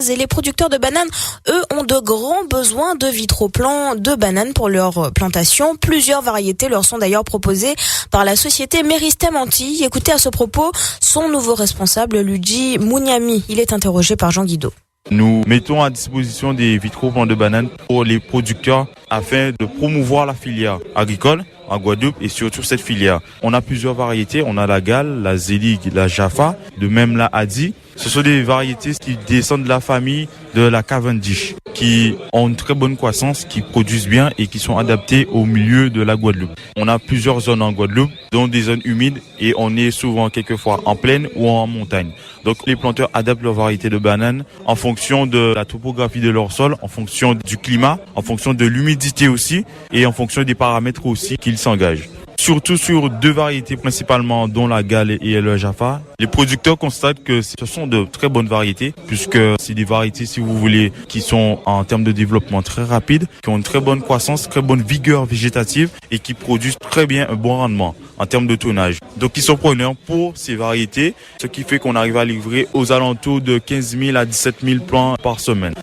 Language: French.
Et les producteurs de bananes, eux, ont de grands besoins de vitroplans de bananes pour leur plantation. Plusieurs variétés leur sont d'ailleurs proposées par la société Méristem Antilles. Écoutez à ce propos son nouveau responsable, Luigi Mouniami. Il est interrogé par Jean Guido. Nous mettons à disposition des vitroplans de bananes pour les producteurs afin de promouvoir la filière agricole en Guadeloupe et surtout cette filière. On a plusieurs variétés, on a la Gale, la Zelig, la Jaffa, de même la Hadi. Ce sont des variétés qui descendent de la famille de la Cavendish, qui ont une très bonne croissance, qui produisent bien et qui sont adaptées au milieu de la Guadeloupe. On a plusieurs zones en Guadeloupe, dont des zones humides, et on est souvent quelquefois en plaine ou en montagne. Donc les planteurs adaptent leurs variétés de bananes en fonction de la topographie de leur sol, en fonction du climat, en fonction de l'humidité aussi, et en fonction des paramètres aussi qu'ils s'engagent. Surtout sur deux variétés principalement, dont la Gale et le Jaffa. Les producteurs constatent que ce sont de très bonnes variétés, puisque c'est des variétés, si vous voulez, qui sont en termes de développement très rapides, qui ont une très bonne croissance, très bonne vigueur végétative et qui produisent très bien un bon rendement en termes de tonnage. Donc ils sont preneurs pour ces variétés, ce qui fait qu'on arrive à livrer aux alentours de 15 000 à 17 000 plants par semaine.